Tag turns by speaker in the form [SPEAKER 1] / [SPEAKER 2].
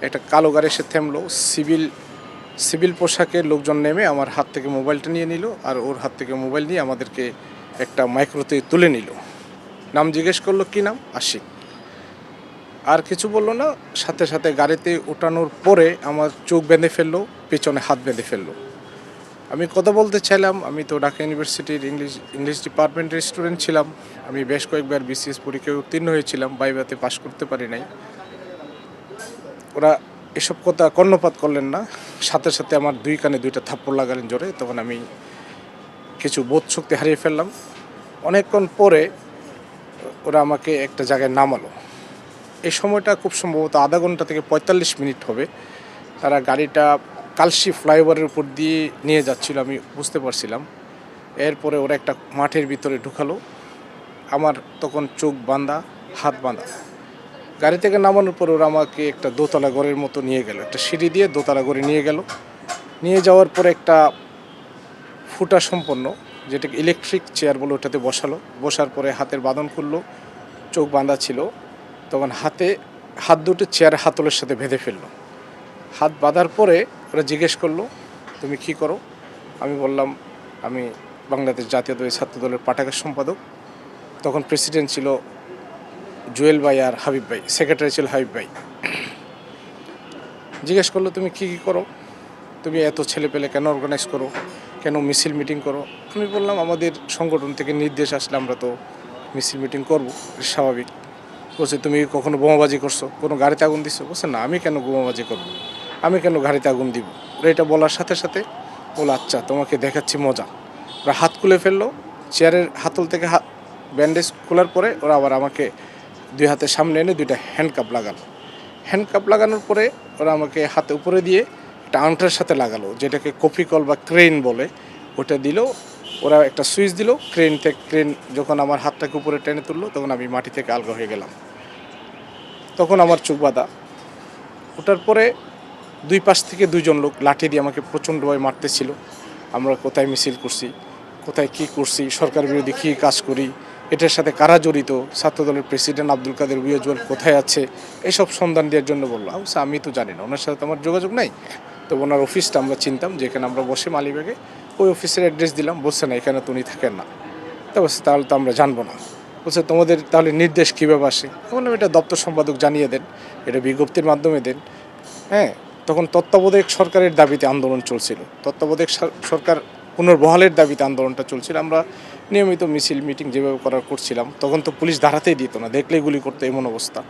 [SPEAKER 1] একটা কালো গাড়ি এসে থামলো। সিভিল পোশাকের লোকজন নেমে আমার হাত থেকে মোবাইলটা নিয়ে নিল, আর ওর হাত থেকে মোবাইল নিয়ে আমাদেরকে একটা মাইক্রোতে তুলে নিল। নাম জিজ্ঞেস করলো, কী নাম? আশিক। আর কিছু বললো না। সাথে সাথে গাড়িতে ওঠানোর পরে আমার চোখ বেঁধে ফেললো, পেছনে হাত বেঁধে ফেললো। আমি কথা বলতে চাইলাম, আমি তো ঢাকা ইউনিভার্সিটির ইংলিশ ডিপার্টমেন্টের স্টুডেন্ট ছিলাম। আমি বেশ কয়েকবার বিসিএস পরীক্ষায় উত্তীর্ণ হয়েছিলাম, ভাইভাতে পাশ করতে পারি নাই। ওরা এসব কথা কর্ণপাত করলেন না, সাথে সাথে আমার দুই কানে দুইটা থাপ্পড় লাগালেন জোরে। তখন আমি কিছু বোধ শক্তি হারিয়ে ফেললাম। অনেকক্ষণ পরে ওরা আমাকে একটা জায়গায় নামালো। এই সময়টা খুব সম্ভবত আধা ঘন্টা থেকে ৪৫ মিনিট হবে। তারা গাড়িটা কালশি ফ্লাইওভারের উপর দিয়ে নিয়ে যাচ্ছিল, আমি বুঝতে পারছিলাম। এরপরে ওরা একটা মাঠের ভিতরে ঢুকালো। আমার তখন চোখ বাঁধা, হাত বাঁধা। গাড়ি থেকে নামানোর পর ওরা আমাকে একটা দোতলা ঘরের মতো নিয়ে গেল, একটা সিঁড়ি দিয়ে দোতলা ঘরে নিয়ে গেল। নিয়ে যাওয়ার পরে একটা ফুটা সম্পন্ন, যেটাকে ইলেকট্রিক চেয়ার বলে, ওটাতে বসালো। বসার পরে হাতের বাঁধন খুললো, চোখ বাঁধা ছিল। তখন হাত দুটো চেয়ারের হাতলের সাথে বেঁধে ফেললো। হাত বাঁধার পরে ওরা জিজ্ঞেস করলো, তুমি কী করো? আমি বললাম, আমি বাংলাদেশ জাতীয়তাবাদী ছাত্রদলের পাঠাগার সম্পাদক। তখন প্রেসিডেন্ট ছিল জুয়েল ভাই আর হাবিব ভাই, সেক্রেটারি ছিল হাবিব ভাই। জিজ্ঞেস করলো, তুমি কী করো? তুমি এত ছেলে পেলে কেন অর্গানাইজ করো, কেন মিছিল মিটিং করো? আমি বললাম, আমাদের সংগঠন থেকে নির্দেশ আসলে আমরা তো মিছিল মিটিং করবো, স্বাভাবিক। বলছে, তুমি কখনো বোমাবাজি করছো, কোনো গাড়িতে আগুন দিছো? বলছে, না, আমি কেন বোমাবাজি করবো, আমি কেন গাড়িতে আগুন দিব? ওরা এটা বলার সাথে সাথে বলো, আচ্ছা তোমাকে দেখাচ্ছি মজা। ওরা হাত খুলে ফেললো, চেয়ারের হাতল থেকে ব্যান্ডেজ খোলার পরে ওরা আবার আমাকে দুই হাতের সামনে এনে দুইটা হ্যান্ডকাপ লাগালো। হ্যান্ডকাপ লাগানোর পরে ওরা আমাকে হাতে উপরে দিয়ে একটা আংটার সাথে লাগালো, যেটাকে কফি কল বা ক্রেন বলে, ওটা দিল। ওরা একটা সুইচ দিল, ক্রেন যখন আমার হাতটাকে উপরে টেনে তুললো, তখন আমি মাটি থেকে আলগা হয়ে গেলাম। তখন আমার চোখ বাঁধা। ওটার পরে দুই পাশ থেকে দুইজন লোক লাঠি দিয়ে আমাকে প্রচণ্ডভাবে মারতেছিল। আমরা কোথায় মিছিল করছি, কোথায় কি করছি, সরকার বিরোধী কী কাজ করি, এটার সাথে কারা জড়িত, ছাত্রদলের প্রেসিডেন্ট আব্দুল কাদের উইজুয়াল কোথায় আছে, এসব সন্ধান দেওয়ার জন্য বললো। আমি তো জানি না, ওনার সাথে তো আমার যোগাযোগ নাই। তো ওনার অফিসটা আমরা চিনতাম, যেখানে আমরা বসে মালিবাগে, ওই অফিসের অ্যাড্রেস দিলাম। বলছে না, এখানে তো উনি থাকেন না। তা বলছে, তাহলে তো আমরা জানবো না। বলছে, তোমাদের তাহলে নির্দেশ কীভাবে আসে? বললাম, এটা দপ্তর সম্পাদক জানিয়ে দেন, এটা বিজ্ঞপ্তির মাধ্যমে দেন। হ্যাঁ, তখন তত্ত্বাবধায়ক সরকারের দাবিতে আন্দোলন চলছিল, তত্ত্বাবধায়ক সরকার পুনর্বহালের দাবিতে আন্দোলনটা চলছিল। আমরা নিয়মিত মিছিল মিটিং যেভাবে করছিলাম, তখন তো পুলিশ দাঁড়াতেই দিত না, দেখলেই গুলি করতো, এমন অবস্থা।